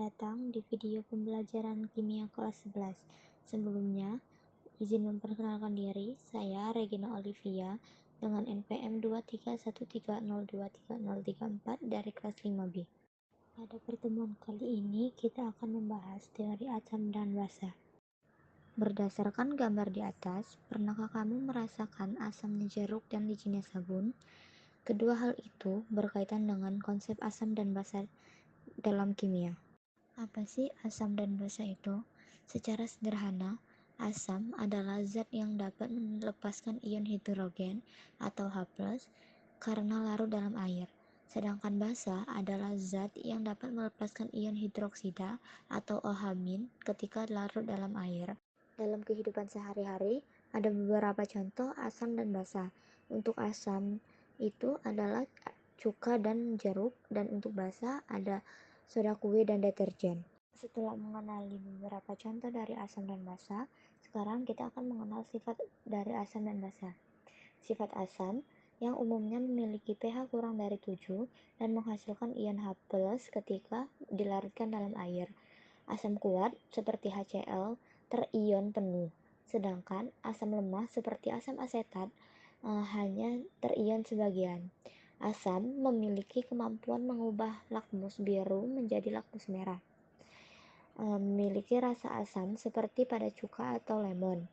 datang di video pembelajaran kimia kelas 11. Sebelumnya, izin memperkenalkan diri, saya Regina Olivia dengan NPM 23130230034 dari kelas 5B. Pada pertemuan kali ini, kita akan membahas teori asam dan basa. Berdasarkan gambar di atas, pernahkah kamu merasakan asamnya jeruk dan licinnya sabun? Kedua hal itu berkaitan dengan konsep asam dan basa dalam kimia. Apa sih asam dan basa itu? Secara sederhana, asam adalah zat yang dapat melepaskan ion hidrogen atau H+, karena larut dalam air. Sedangkan basa adalah zat yang dapat melepaskan ion hidroksida atau OH- ketika larut dalam air. Dalam kehidupan sehari-hari, ada beberapa contoh asam dan basa. Untuk asam itu adalah cuka dan jeruk, dan untuk basa ada soda kue dan deterjen. Setelah mengenali beberapa contoh dari asam dan basa, sekarang kita akan mengenal sifat dari asam dan basa. Sifat asam yang umumnya memiliki pH kurang dari 7 dan menghasilkan ion H+ ketika dilarutkan dalam air. Asam kuat seperti HCl terion penuh, sedangkan asam lemah seperti asam asetat hanya terion sebagian. Asam memiliki kemampuan mengubah lakmus biru menjadi lakmus merah. Memiliki rasa asam seperti pada cuka atau lemon,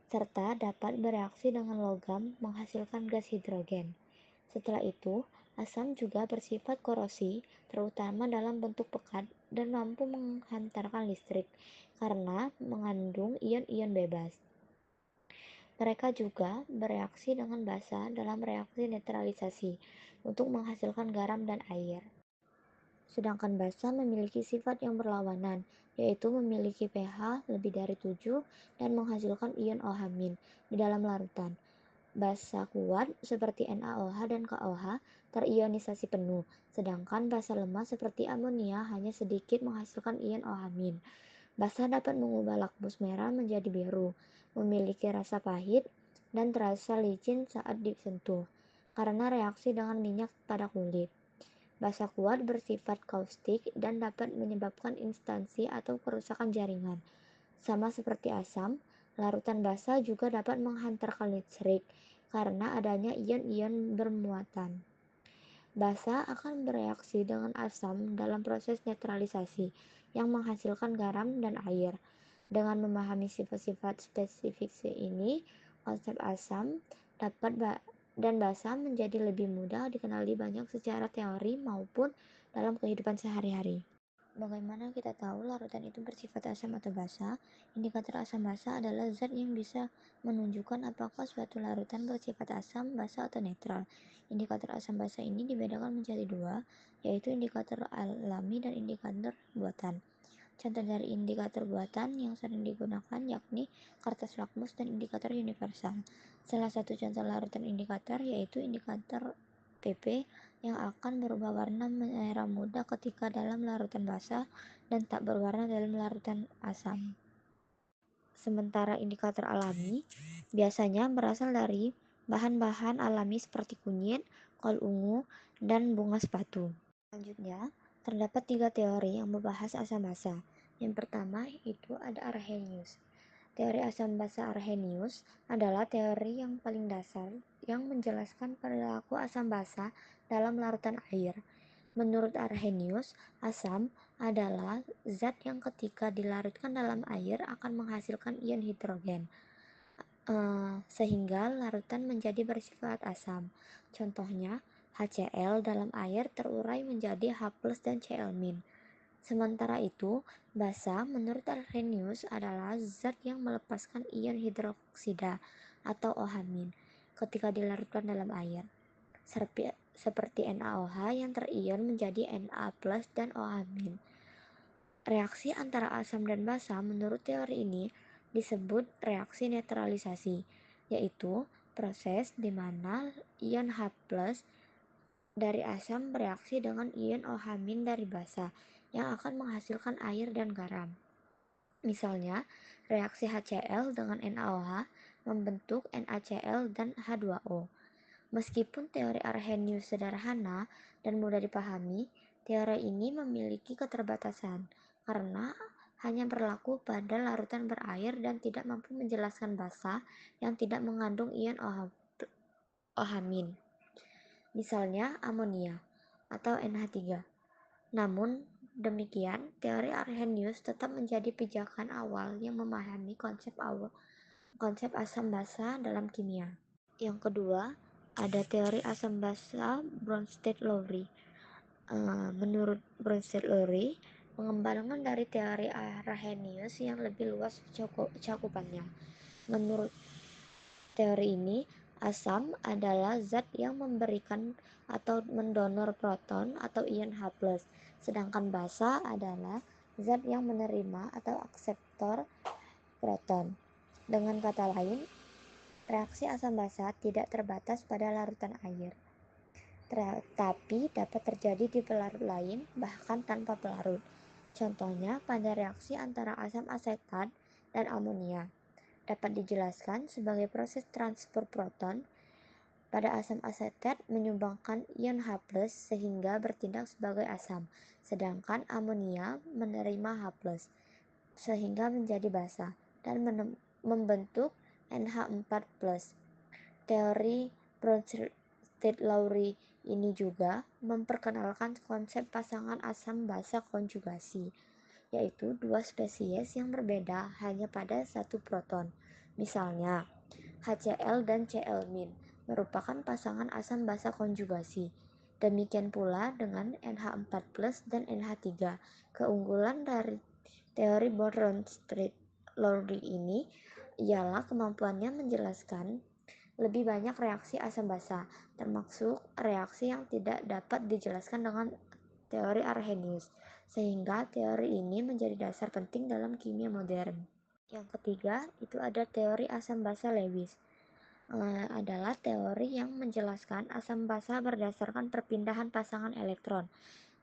serta dapat bereaksi dengan logam menghasilkan gas hidrogen. Setelah itu, asam juga bersifat korosi, terutama dalam bentuk pekat, dan mampu menghantarkan listrik karena mengandung ion-ion bebas. Mereka juga bereaksi dengan basa dalam reaksi netralisasi untuk menghasilkan garam dan air. Sedangkan basa memiliki sifat yang berlawanan, yaitu memiliki pH lebih dari 7 dan menghasilkan ion OH- di dalam larutan. Basa kuat seperti NaOH dan KOH terionisasi penuh, sedangkan basa lemah seperti amonia hanya sedikit menghasilkan ion OH-. Basa dapat mengubah lakmus merah menjadi biru, memiliki rasa pahit, dan terasa licin saat disentuh, karena reaksi dengan minyak pada kulit. Basa kuat bersifat kaustik dan dapat menyebabkan instansi atau kerusakan jaringan. Sama seperti asam, larutan basa juga dapat menghantarkan listrik karena adanya ion-ion bermuatan. Basa akan bereaksi dengan asam dalam proses netralisasi yang menghasilkan garam dan air. Dengan memahami sifat-sifat spesifik ini, konsep asam dan basa menjadi lebih mudah dikenali banyak secara teori maupun dalam kehidupan sehari-hari. Bagaimana kita tahu larutan itu bersifat asam atau basa? Indikator asam basa adalah zat yang bisa menunjukkan apakah suatu larutan bersifat asam, basa, atau netral. Indikator asam basa ini dibedakan menjadi dua, yaitu indikator alami dan indikator buatan. Contoh dari indikator buatan yang sering digunakan yakni kertas lakmus dan indikator universal. Salah satu contoh larutan indikator yaitu indikator PP yang akan berubah warna merah muda ketika dalam larutan basa dan tak berwarna dalam larutan asam. Sementara indikator alami biasanya berasal dari bahan-bahan alami seperti kunyit, kol ungu, dan bunga sepatu. Selanjutnya, terdapat 3 teori yang membahas asam basa. Yang pertama itu ada Arrhenius. Teori asam basa Arrhenius adalah teori yang paling dasar yang menjelaskan perilaku asam basa dalam larutan air. Menurut Arrhenius, asam adalah zat yang ketika dilarutkan dalam air akan menghasilkan ion hidrogen, sehingga larutan menjadi bersifat asam. Contohnya, HCl dalam air terurai menjadi H+ dan Cl-. Sementara itu, basa menurut Arrhenius adalah zat yang melepaskan ion hidroksida atau OH- ketika dilarutkan dalam air, seperti NaOH yang terion menjadi Na+ dan OH-. Reaksi antara asam dan basa menurut teori ini disebut reaksi netralisasi, yaitu proses di mana ion H+ dari asam bereaksi dengan ion OH- dari basa yang akan menghasilkan air dan garam. Misalnya, reaksi HCl dengan NaOH membentuk NaCl dan H2O. Meskipun teori Arrhenius sederhana dan mudah dipahami, Teori ini memiliki keterbatasan karena hanya berlaku pada larutan berair dan tidak mampu menjelaskan basa yang tidak mengandung ion OH-. Misalnya amonia atau NH3. Namun demikian, teori Arrhenius tetap menjadi pijakan awal yang memahami konsep asam basa dalam kimia. Yang kedua, ada teori asam basa Bronsted-Lowry. Menurut Bronsted-Lowry, pengembangan dari teori Arrhenius yang lebih luas cakupannya. Menurut teori ini, asam adalah zat yang memberikan atau mendonor proton atau ion H+, sedangkan basa adalah zat yang menerima atau akseptor proton. Dengan kata lain, reaksi asam basa tidak terbatas pada larutan air, tetapi dapat terjadi di pelarut lain, bahkan tanpa pelarut. Contohnya pada reaksi antara asam asetat dan amonia. Dapat dijelaskan sebagai proses transfer proton. Pada asam asetat menyumbangkan ion H+, sehingga bertindak sebagai asam, sedangkan amonia menerima H+, sehingga menjadi basa dan membentuk NH4+. Teori Bronsted-Lowry ini juga memperkenalkan konsep pasangan asam basa konjugasi, yaitu dua spesies yang berbeda hanya pada satu proton. Misalnya, HCl dan Cl- merupakan pasangan asam basa konjugasi. Demikian pula dengan NH4+ dan NH3. Keunggulan dari teori Bronsted-Lowry ini ialah kemampuannya menjelaskan lebih banyak reaksi asam basa, termasuk reaksi yang tidak dapat dijelaskan dengan teori Arrhenius, sehingga teori ini menjadi dasar penting dalam kimia modern. Yang ketiga, itu ada teori asam basa Lewis. Adalah teori yang menjelaskan asam basa berdasarkan perpindahan pasangan elektron,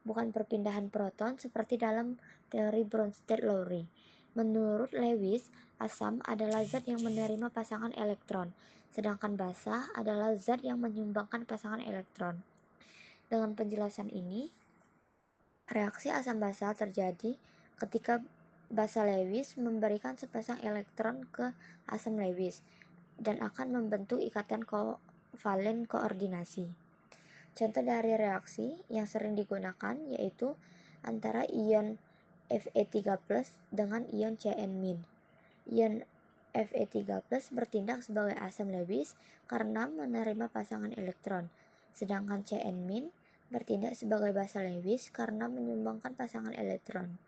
bukan perpindahan proton seperti dalam teori Bronsted-Lowry. Menurut Lewis, asam adalah zat yang menerima pasangan elektron, sedangkan basa adalah zat yang menyumbangkan pasangan elektron. Dengan penjelasan ini, reaksi asam basa terjadi ketika basa Lewis memberikan sepasang elektron ke asam Lewis dan akan membentuk ikatan kovalen koordinasi. Contoh dari reaksi yang sering digunakan yaitu antara ion Fe3+ dengan ion Cn-. Ion Fe3+ bertindak sebagai asam Lewis karena menerima pasangan elektron, sedangkan Cn- bertindak sebagai basa Lewis karena menyumbangkan pasangan elektron.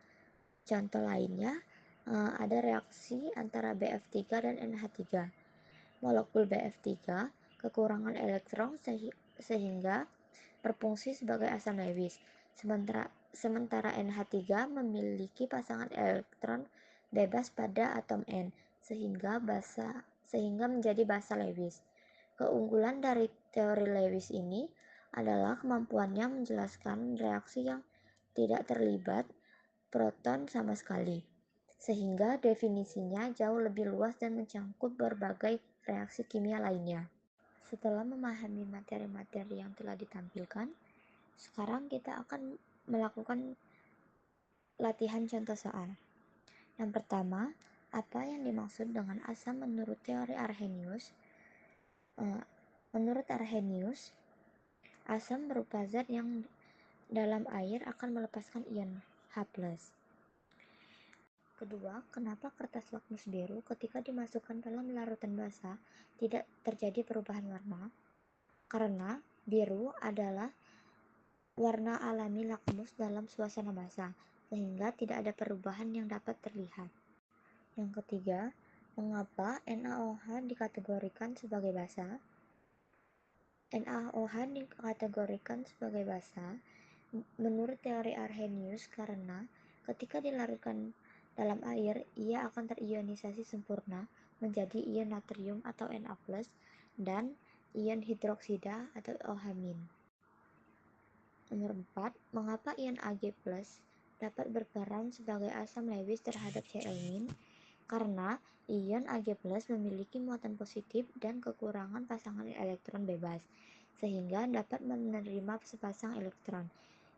Contoh lainnya ada reaksi antara Bf3 dan NH3. Molekul Bf3 kekurangan elektron sehingga berfungsi sebagai asam Lewis, sementara NH3 memiliki pasangan elektron bebas pada atom N sehingga menjadi basa Lewis. Keunggulan dari teori Lewis ini adalah kemampuannya menjelaskan reaksi yang tidak terlibat proton sama sekali, sehingga definisinya jauh lebih luas dan mencangkup berbagai reaksi kimia lainnya. Setelah memahami materi-materi yang telah ditampilkan, sekarang kita akan melakukan latihan contoh soal. Yang pertama, apa yang dimaksud dengan asam menurut teori Arrhenius? Menurut Arrhenius, asam berupa zat yang dalam air akan melepaskan ion H+. Kedua, kenapa kertas lakmus biru ketika dimasukkan dalam larutan basa tidak terjadi perubahan warna? Karena biru adalah warna alami lakmus dalam suasana basa, sehingga tidak ada perubahan yang dapat terlihat. Yang ketiga, mengapa NaOH dikategorikan sebagai basa? NaOH dikategorikan sebagai basa menurut teori Arrhenius karena ketika dilarutkan dalam air, ia akan terionisasi sempurna menjadi ion natrium atau Na+, dan ion hidroksida atau OH-. Nomor 4, mengapa ion Ag+ dapat berperan sebagai asam Lewis terhadap Cl-? Karena ion Ag+ memiliki muatan positif dan kekurangan pasangan elektron bebas, sehingga dapat menerima sepasang elektron.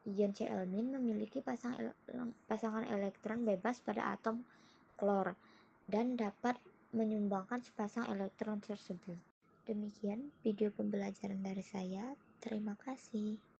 ion Cl- memiliki pasangan elektron bebas pada atom klor dan dapat menyumbangkan sepasang elektron tersebut. Demikian video pembelajaran dari saya. Terima kasih.